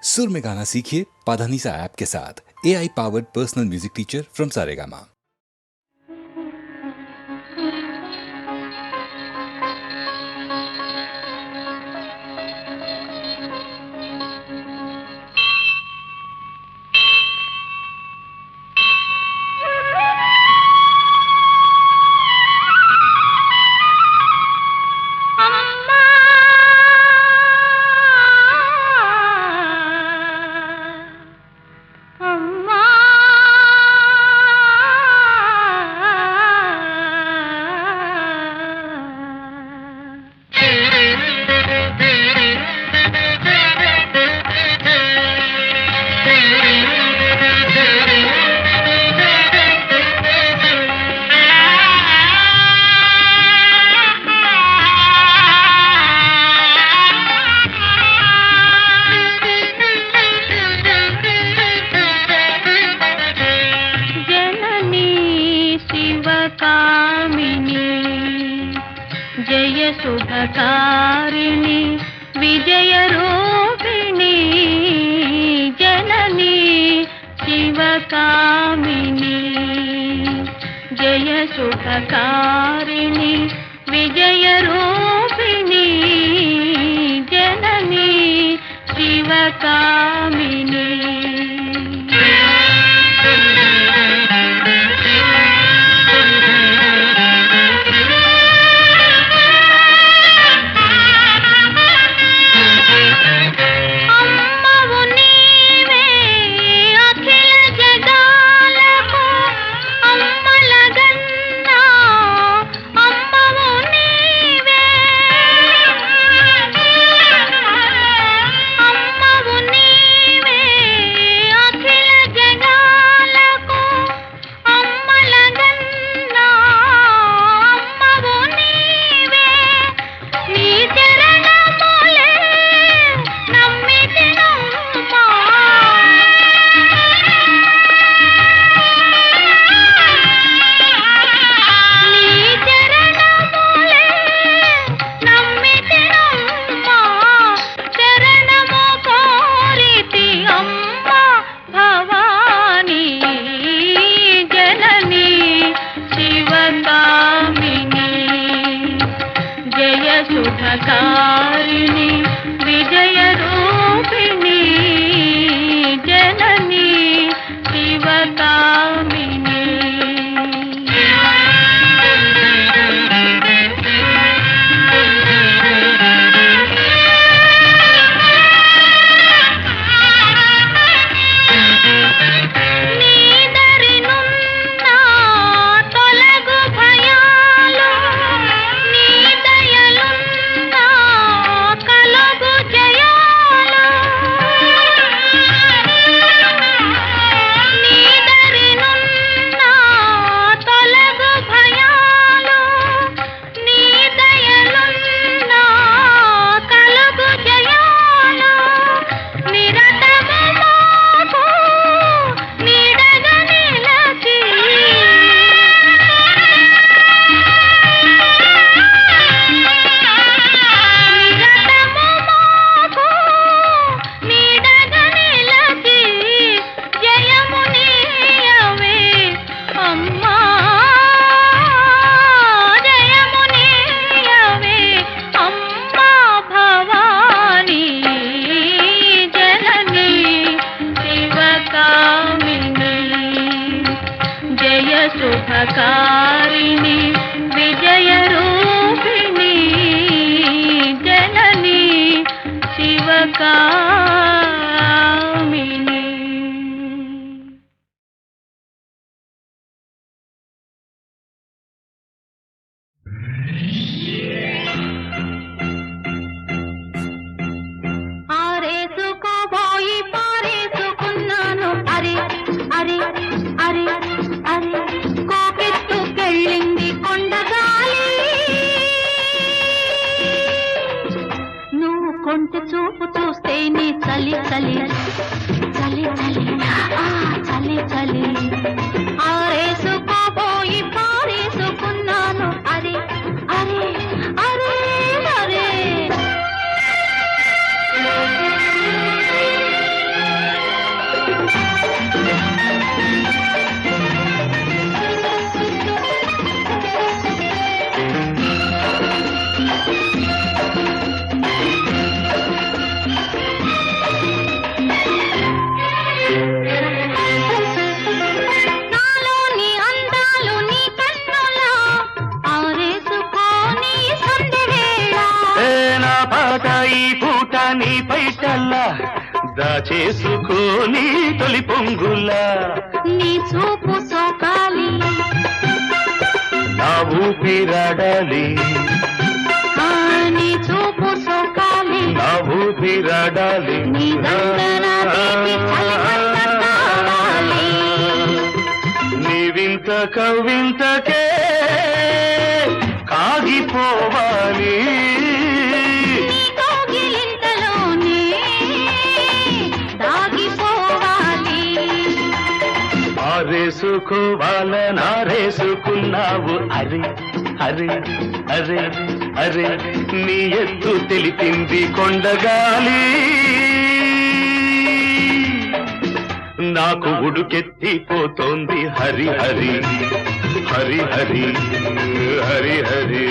सुर में गाना सीखिए पाधानीसा ऐप के साथ। AI powered personal music teacher from Saregama. जय शुभकारिणी विजय रूपिणी जननी शिवकामिनी जय शुभकारिणी विजय रूपिणी जननी शिवकामिनी शुभकारिणी विजय रूपिणी जननी शिवकामिनी शुभकारिणी विजय रूपिणी जननी शिवकामिनी ఆరేసుకోబోయి పారేసుకున్నాను అరే అరే అరే అరే కోకెత్తుకెళ్ళింది కొండగాలి నువ్వు కొంటె చూపు చూస్తే నీ చలి చలి చలి చలి చలి చలి ఆరేసుకోబోయి పారేసుకున్నాను అరే అరే అరే అరే దాచేసుకోని తొలి పొంగులా నీ చూపు సోకాలి నా ఊపిరాడాలి ఆ, నీ చూపు సోకాలి నా ఊపిరాడాలి నీ దండన తీపి చలిమంట కావాలి. నీ వింత కవింతకే కాగిపోవాలి నీ కౌగిలింతలోనే దాగిపోవాలి. ఆరేసుకోవాలనారేసుకున్నావు అరే అరే అరే అరే నీ ఎత్తు తెలిపింది కొండగాలి నాకు ఉడుకెత్తిపోతోంది హరి హరి హరి హరి హరి హరి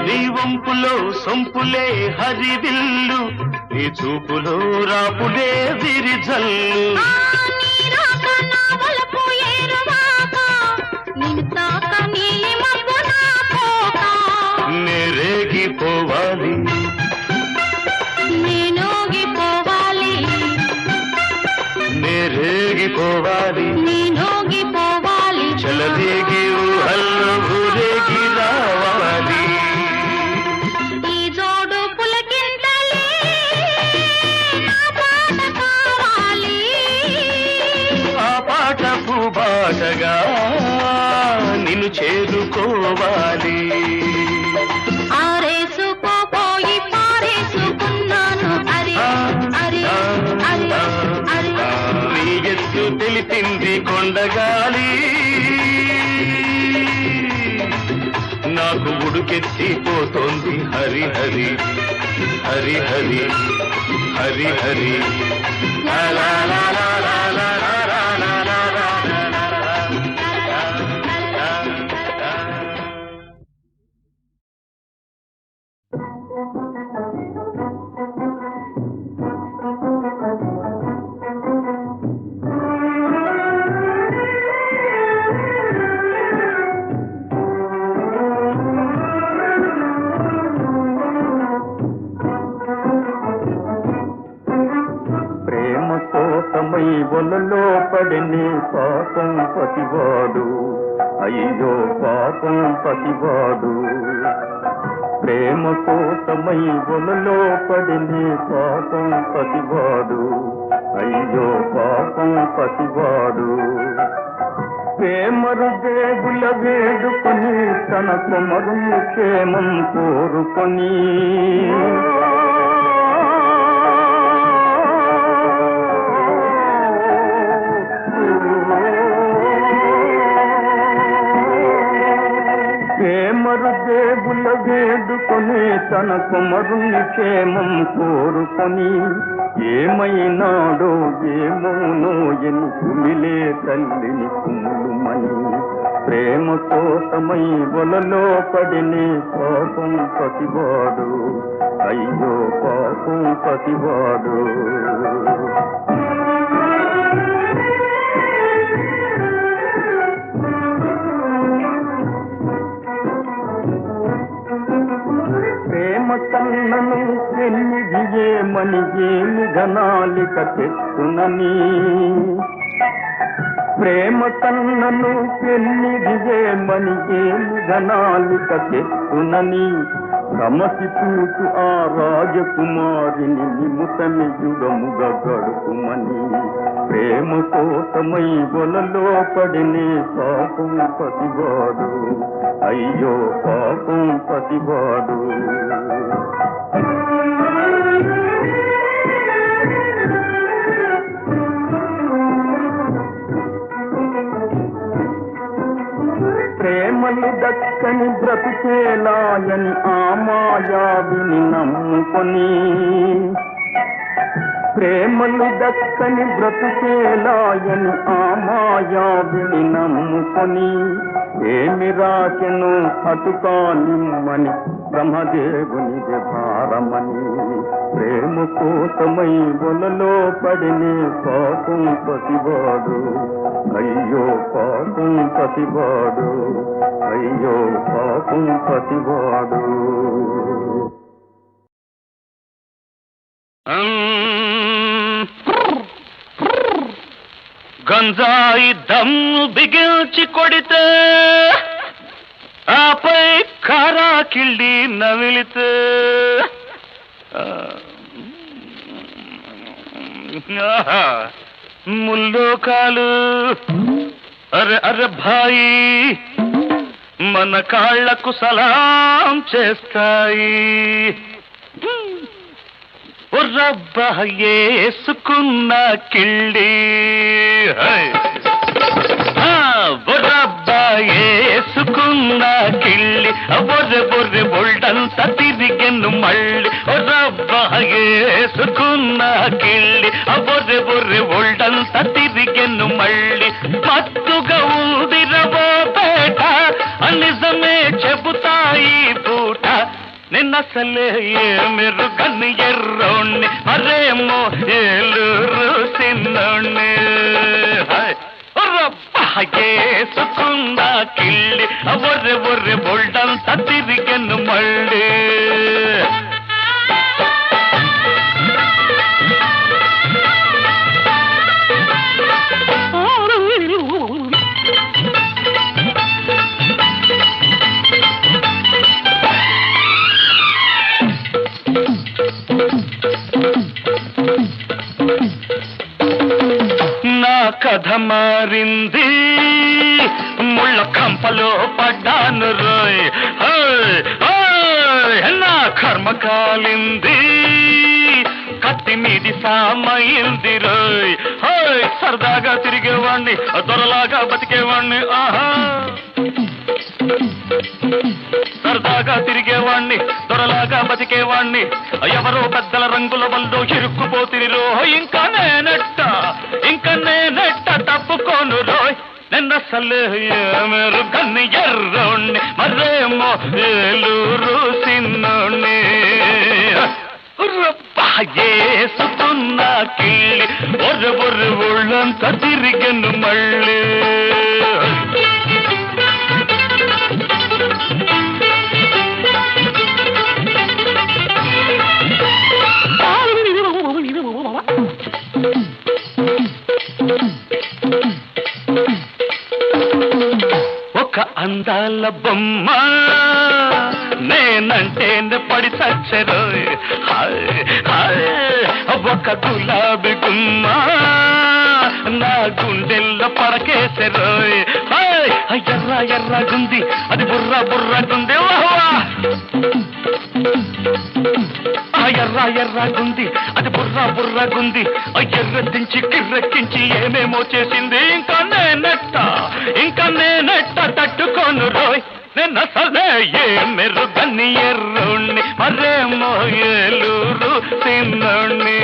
నీ వంపులో సొంపులే హరివిల్లు నీ చూపులో రాపులే విరిజల్లు ఆ, నీ రాక నా వలపు ఏరువాక, నిన్ను తాక నీలి మబ్బు నా పోక. నేరేగిపోవాలి నేనోగిపోవాలి నేరేగిపోవాలి నేనోగిపోవాలి. చలదేగి ఊహల్లో ఊరేగి రావాలి ఈ జోడు పులకింతలే నా పాట కావాలి. ఆ పాట పూబాటగా నిన్ను చేరుకోవాలి ఆరేసుకోపోయి పారేసుకున్నాను అరే అరే అరే అరే. నీ ఎత్తు తెలిపింది కొండగాలి నాకు ఉడుకెత్తిపోతోంది హరి హరి హరి హరి హరి హరి లా లా లా లా లా లా లా లా లా లా లా లా లా లా. ప్రేమ కోసమై ఒలలో పడిని పాపం పతివాడు అయ్యో పాపం పతివాడు ప్రేమ కోసమై ఒలలో పడిని పాపం పతివాడు అయ్యో పాపం పతివాడు ప్రేమరు దేవుల వేడుకొని తన కుమరు క్షేమం కోరుకొని ప్రేమరు దేవుల వేడుకొని తన కుమరుని క్షేమం కోరుకొని ఏమైనాడో ఏమోనో ఎని కుమిలే తల్లిని కుములుమని ప్రేమ కోసమై వలలో పడిని పాపం పతివాడు అయ్యో పాపం పతివాడు ప్రేమ కన్నను ఎన్నిదియేమని ఏమి ఘనాలిక తెచ్చునని ప్రేమ కన్నను పెన్నిదియేమని ఏమి ఘనాలిక తెచ్చునని రమసి చూచు ఆ రాజకుమారిని నిముతని యుగముగా గడుపుమని ప్రేమ కోసమై వలలో పడినే పాపం పతివాడు అయ్యో పాపం పతివాడు ప్రేమలు దక్కని బ్రతుకేలాయని ఆ మాయావిని నమ్ముకొని ప్రేమలు దక్కని బ్రతుకేలాయని ఆ మాయావిని నమ్ముకొని ఏమి రాకెను అటుకానిమ్మని బ్రహ్మదేవునిది భారమని ప్రేమ కోసమై వలలో పడినే పాపం పతివాడు అయ్యో పాపం పతివాడు అయ్యో పాపం పతివాడు గంజాయి దమ్ము బిగించి కొడితే ఆపై కారా కిళ్ళి నమిలితే ముల్లోకాలు అరే అరే భాయి మన కాళ్లకు సలాం చేస్తాయి రబ్బా ఏసుకున్న కిళ్ళి రబ్బా ఏసుకున్న కిళ్ళి బొర్రె బొర్రె బొల్డంత తిరిగెను మళ్ళీ రబ్బా ఏసుకున్న కిళ్ళి బొర్రె బొర్రె బొల్డంత తిరిగెను మళ్ళీ మత్తుగా ఉందిరవో పేట నిజమే చెబుతాయి పూట నిన్నసలే మెరుగని ఎర్రోణ్ణి మరేమో ఏలూరు సిన్నోణ్ణి ఏసుకున్న కిళ్ళి బొర్రె బొర్రె బొల్డంత తిరిగెను మళ్ళీ నా కథ మారింది ముళ్ళ కంపలో పడ్డాను రోయ్ నా కర్మ కాలింది కత్తి మీది సామైంది రోయ్ సరదాగా తిరిగేవాణ్ణి దొరలాగా బతికేవాణ్ణి ఆహా సరదాగా తిరిగేవాణ్ణి దొరలాగా బతికేవాణ్ణి ఎవరో పెద్దల రంగుల వల్లో ఇరుక్కుపోతిని రో ఇంకా నేనెట్ట తప్పుకోను రోయ్ నిన్నసలే మెరు కన్ను ఎర్రోణ్ణి మరేమో ఏలూరు సిన్నోణ్ణి ఏసుకున్న కిళ్ళి బొర్రె బొర్రె ఒళ్ళంతా తిరిగెను మళ్ళీ ఒక అందాల బొమ్మ నేనంటే పడి చచ్చరు ఒక గులాబీ గుమ్మ నా గుండెల్లో పడకేసరు ఎర్ర ఎర్రగుంది అది బుర్ర బుర్రగుంది ఎర్ర ఎర్రగుంది అది బుర్ర బుర్రగుంది ఎర్రెత్తించి కిర్రెక్కించి ఏమేమో చేసింది ఇంకా నేనెట్ట తట్టుకోను రోయ్ నిన్నసలే ఏ మెరుగని ఎర్రోణ్ణి మరేమో ఏలూరు సిన్నోణ్ణి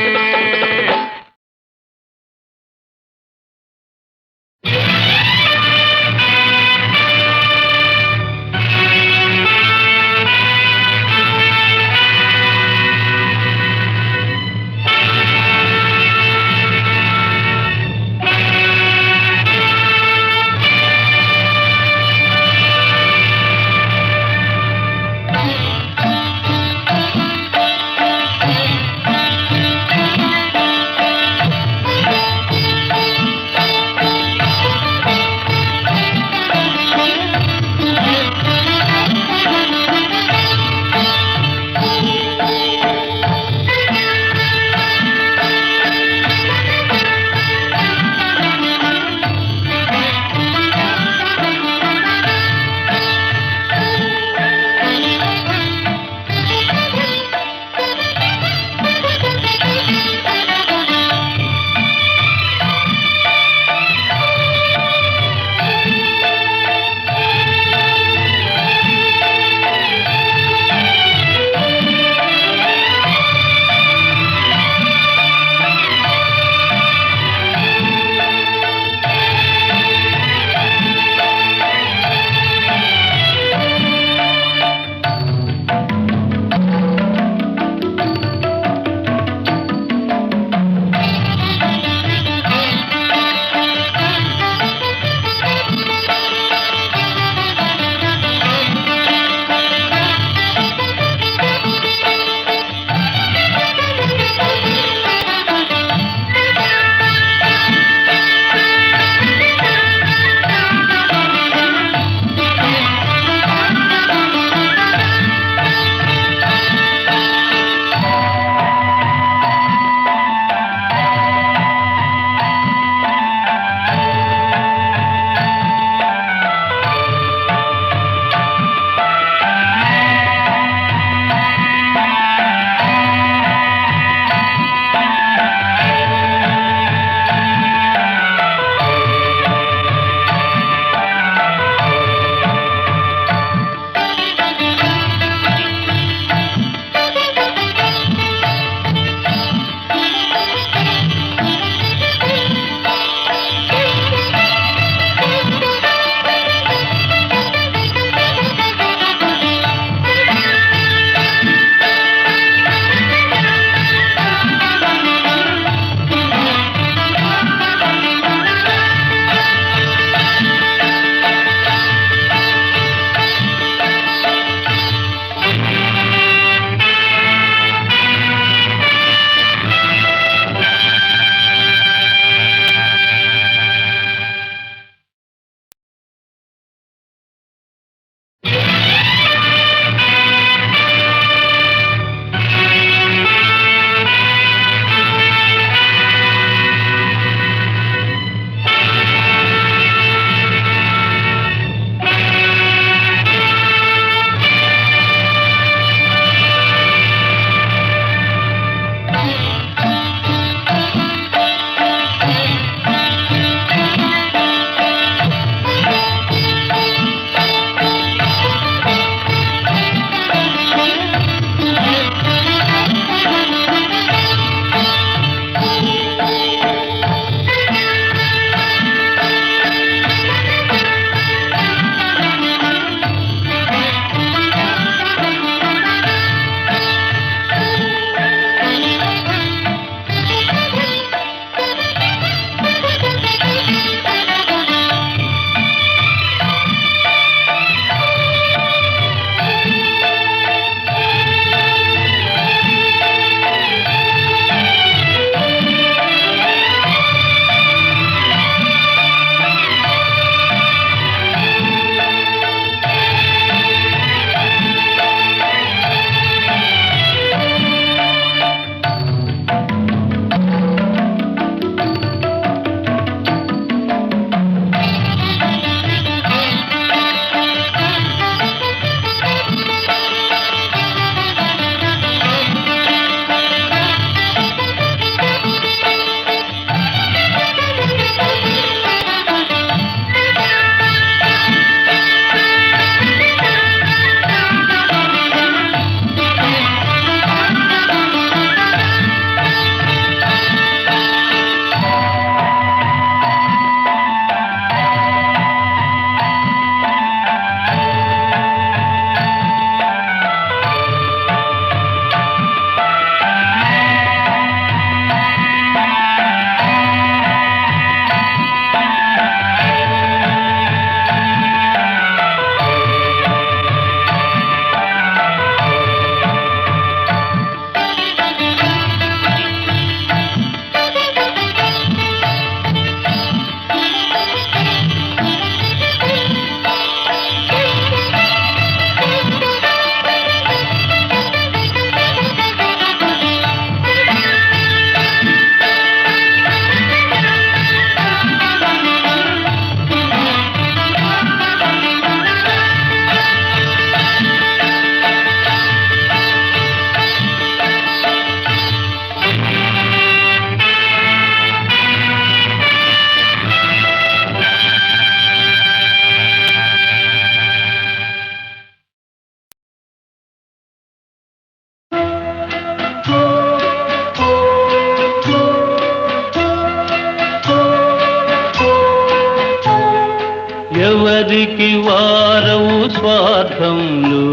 ఎవరికి వారవు స్వార్థంలో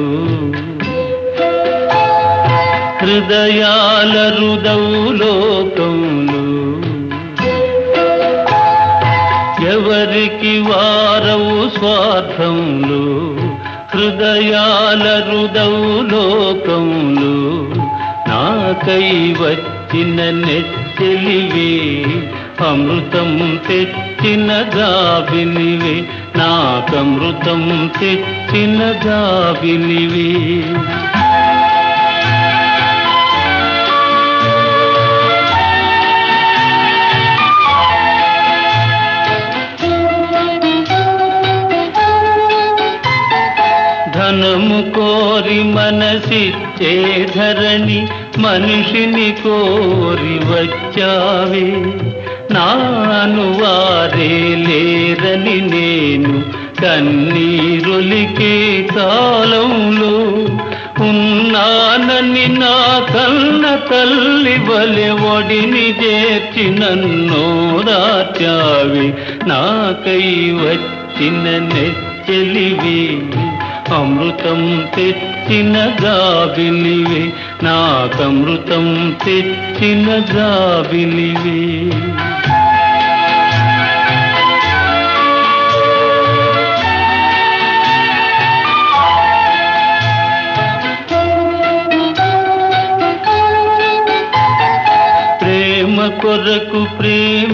హృదయాల రుదవు లోకంలో ఎవరికి వారవు స్వార్థంలో హృదయాల రుదవు లోకంలో నాకై వచ్చిన నెచ్చెలివే అమృతం తెచ్చిన గాబిలివే నాకమృతం తెచ్చిన గాబిలివే ధనము కోరి మనసిచ్చే ధరణి మనిషిని కోరి వచ్చావే నాను వారే లేరని నేను కన్నీరొలికే కాలంలో ఉన్నానని నా కన్న తల్లి వలె ఒడిని చేర్చి నన్నో రాచావి నాకై వచ్చిన నెచ్చెలివే అమృతం తెచ్చిన గాబిలివే నాకమృతం తెచ్చిన గాబిలివే ప్రేమ కొరకు ప్రేమించేవారే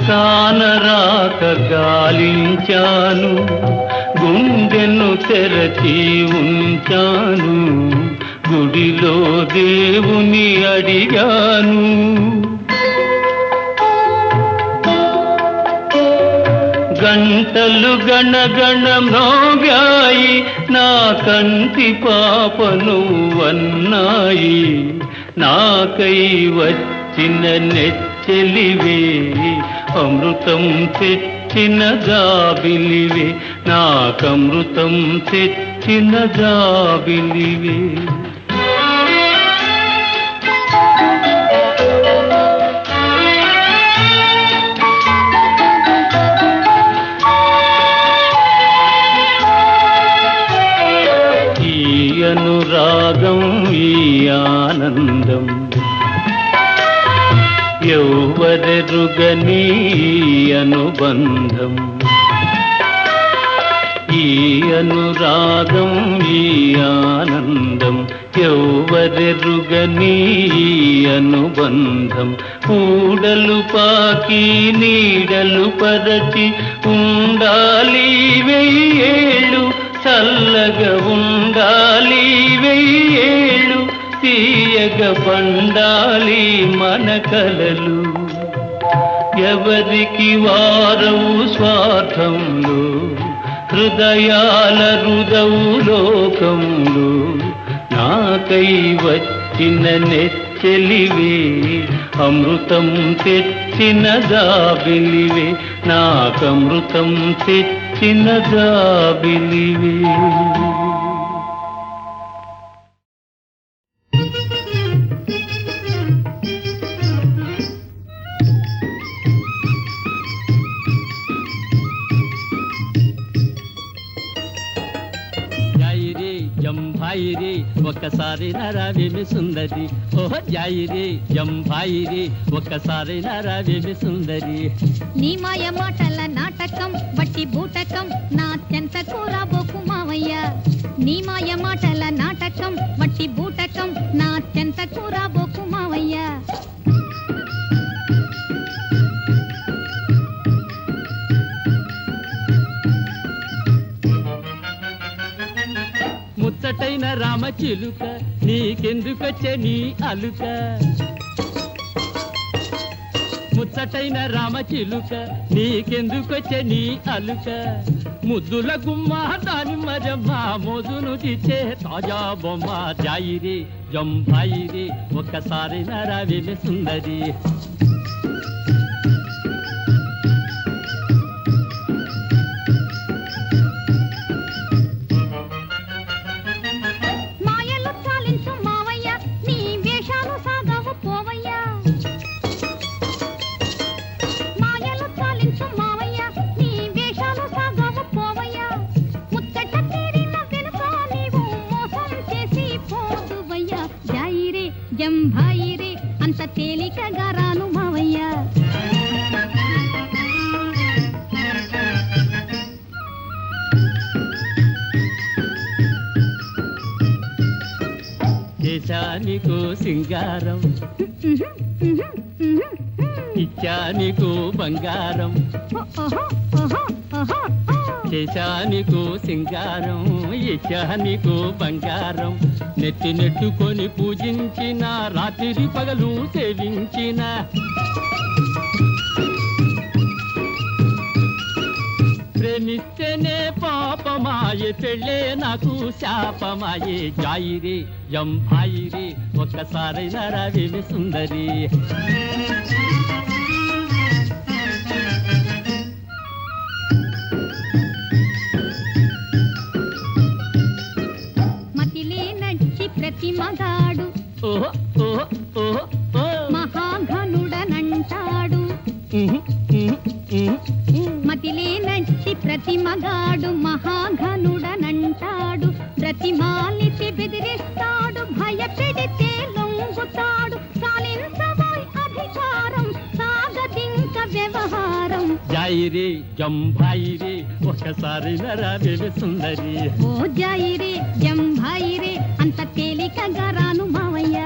కానరాక గాలించాను గుండెను తెరచి ఉంచాను గుడిలో దేవుని అడిగాను గంటలు గణగణ మ్రోగాయి నా కంటి పాపను వన్నాయి నాకై వచ్చిన నెచ్చెలివే అమృతం తెచ్చిన గాబిలివే నాకమృతం తెచ్చిన గాబిలివే ఈ అనురాగం ఈ ఆనందం ఎవ్వరెరుగని అనుబంధం ఈ అనురాగం ఈ ఆనందం ఎవ్వరెరుగని అనుబంధం ఊడలు పాకి నీడలు పరచి ఉండాలి వెయ్యేళ్ళు చల్లగా ఉండాలి వెయ్యేళ్ళు తీయగ పండాలి మన కలలు ఎవరికి వారవు స్వార్థంలో హృదయాల రుదవు లోకంలో నాకై వచ్చిన నెచ్చెలివే అమృతం తెచ్చిన గాబిలివే నాకమృతం తెచ్చిన గాబిలివే జంభాయి రే ఒక్కసారి నరావేమి సుందరి ఓహ జాయి రే జంభాయి రే ఒక్కసారి నరావేమి సుందరి నీ మాయ మాటల నాటకం వట్టి బూటకం నా చెంత కూర బోకు మావయ్య నీ మాయ మాటల నాటకం వట్టి బూటకం నా చెంత కూర బోకు మావయ్య ముచ్చటైన రామచిలుక నీకెందుకొచ్చే నీ అలుక ముచ్చటైన రామచిలుక నీకెందుకొచ్చే నీ అలుక ముద్దుల గుమ్మ దాని మరమ్మ మోజును తీర్చే తాజా బొమ్మ జాయి రే జంభాయి రే ఒక్కసారి నరావేమి సుందరి మాయలు చాలించు మావయ్య నీ చేశానికో సింగారం ఇచ్చానికో బంగారం చేశానికో సింగారం ఇచ్చానికో బంగారం నెత్తి నెట్టుకొని పూజించిన రాత్రి పగలు సేవించిన ప్రేమిస్తేనే పాపమాయే పెళ్ళే నాకు శాపమాయే జాయిరే జంభాయిరే ఒక్కసారైనా రావేమి సుందరి మతిలే నచ్చి ప్రతి మగాడు ఓహో ఓహో ఓహో ఓ మహాఘనుడనంటాడు మతిలే నచ్చి ప్రతి మగాడు మహాఘనుడనంటాడు ప్రతిమాలిసి బెదిరిస్తాడు భయపెడితే లొంగుతాడు సాలించబోయ్ అధికారం సాగదింక వ్యవహారం జాయిరే జంభాయిరే ఒక్కసారైనా రావేమి సుందరి ఓ జాయిరే జంభాయిరే అంత తేలికగా రాను మావయ్య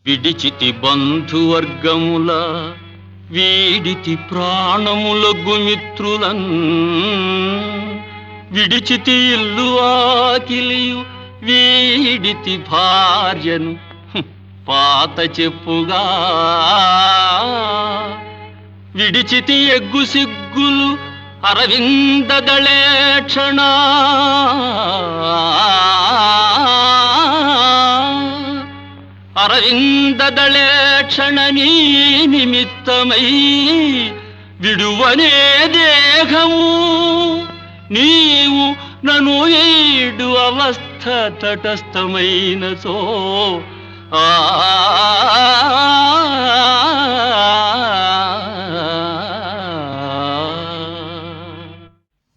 విడిచితి బంధువర్గముల వీడితి ప్రాణములగు మిత్రులన్ విడిచితి ఇల్లు ఆకిలియు వీడితి భార్యను పాత చెప్పుగా విడిచితి ఎగ్గు సిగ్గులు అరవిందదళేక్షణ అరవిందదళేక్షణ నీ నిమిత్తమై విడువనే దేహము నీవు నను ఏడు అవస్థ తటస్థమైనతో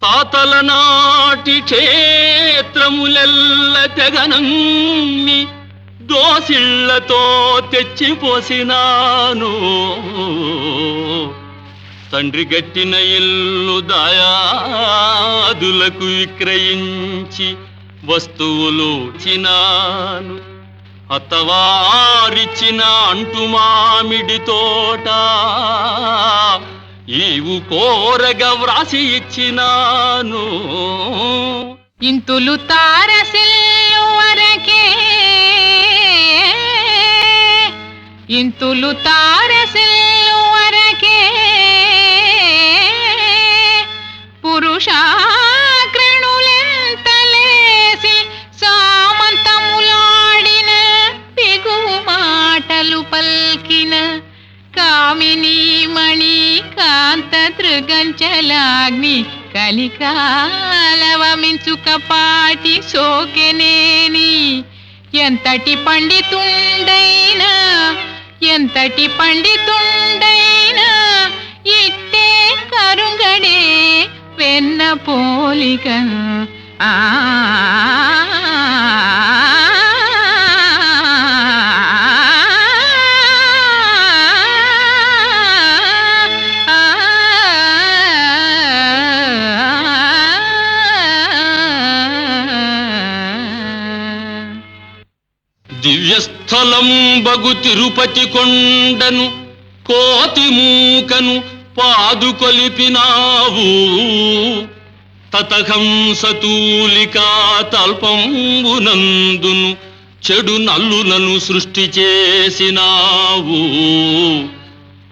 తాతల నాటి క్షేత్రములెల్ల తెగనమ్మి దోసిళ్లతో తెచ్చిపోసినాను తండ్రి గట్టిన ఇల్లు దాయాదులకు విక్రయించి వస్తువులు చినాను అత్తవారిచ్చిన అంటుమామిడి తోట ఈవు కోరగా వ్రాసి ఇచ్చినాను ఇంతులు తారసిల్లు వరకే ఇంతులు తారసిల్లు వరకే పురుషాగ్రణులెంతలేసి సామంతములాడిన పిగువు మాటలు పల్కిన కామినీ మణి కాంత తృగంచలాగ్ని కలికాలవమించుకపాటి సోకెనేని ఎంతటి పండితుండైనా ఇట్టే కరుంగడే వెన్న పోలిక దివ్యస్థలం బగు తిరుపతి కొండను కోతి మూకను పాదుకొలిపినావు తతహంసతూలికా తల్పంబునందును చెడు నల్లులను సృష్టి చేసినావు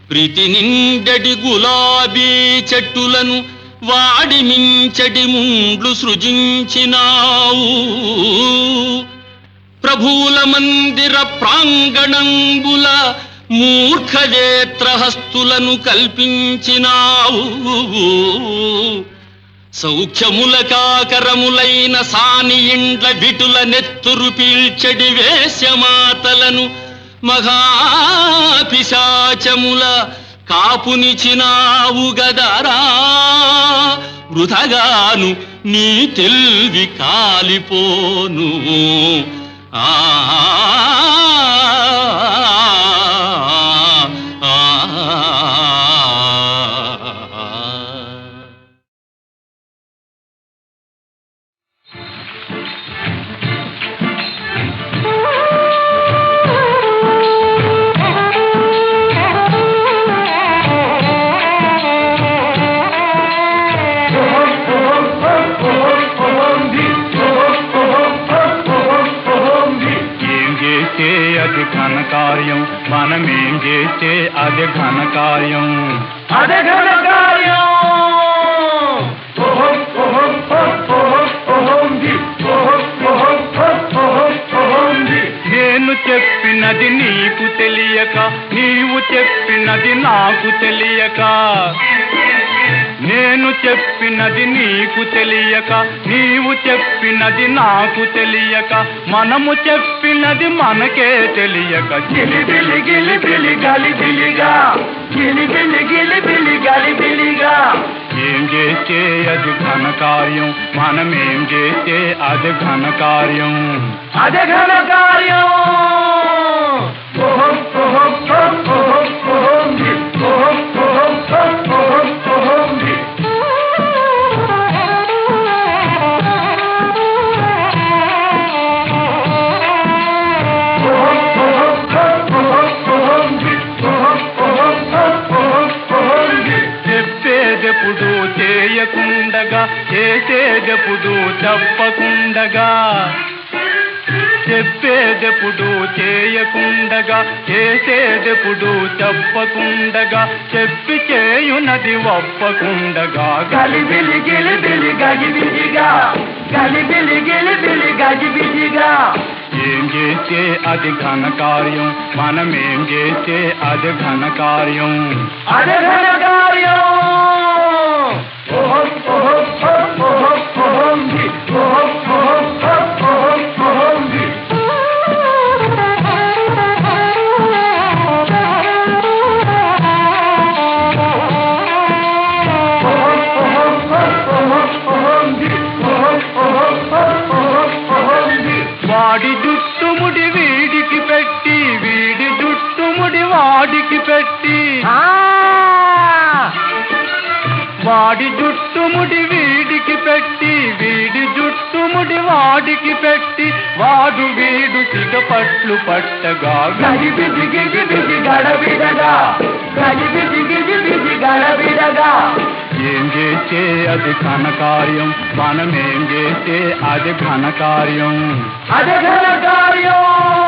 ప్రీతి నిండడి గులాబీ చెట్టులను వాడి మించడి ముండ్లు సృజించినావు ప్రభువుల మందిర ప్రాంగణంబుల మూర్ఖవేత్రహస్తులను కల్పించినావు సౌఖ్యముల కాకరములైన సాని ఇండ్ల విటుల నెత్తురు పీల్చడి వేశ్యమాతలను మహాపిశాచముల కాపునిచినావు గదరా వృథగాను నీ తెల్వి కాలిపోను ఘనకార్యం మనమేం చేస్తే అదే ఘనకార్యం అదే ఘనకార్యం నేను చెప్పినది నీకు తెలియక నీవు చెప్పినది నాకు తెలియక నేను చెప్పినది నీకు తెలియక నీవు చెప్పినది నాకు తెలియక మనము చెప్పినది మనకే తెలియక గిలిబిలి గిలిబిలి గలిబిలిగా గిలిబిలి గిలిబిలి గలిబిలిగా ఏం చేస్తే అది ఘనకార్యం మనమేం చేస్తే అది ఘనకార్యం అదే ఘనకార్యం చెప్పేదెప్పుడు చేయకుండగా చేసేదెప్పుడు చెప్పకుండగా చెప్పేదెప్పుడు చేయకుండగా, చేసేదెప్పుడు చెప్పకుండగా, చెప్పి చేయునది ఒప్పకుండగా, గలిబిలి గిలిబిలి గజిబిజిగా, గలిబిలి గిలిబిలి గజిబిజిగా. ఏం చేస్తే అది ఘన కార్యం, మనమేం చేస్తే అది ఘన కార్యం. అదే ఘన కార్యం. ఓహో ఓహో ఓహో ఓహోంది, ఓహో ఓహో ఓహో ఓహోంది. వాడి జుట్టుముడి వీడికి పెట్టి, వీడి జుట్టుముడి వాడికి పెట్టి, వాడి జుట్టుముడి వీడికి పెట్టి, వీడి జుట్టుముడి వాడికి పెట్టి, వాడు వీడు సిగపట్లు పట్టగా, గజిబిజి గిజిబిజి గడబిడగా, గజిబిజి గిజిబిజి గడబిడగా. ఏం చేస్తే అది ఘన కార్యం, మనమేం చేస్తే అది ఘన కార్యం. అదే ఘన కార్యం.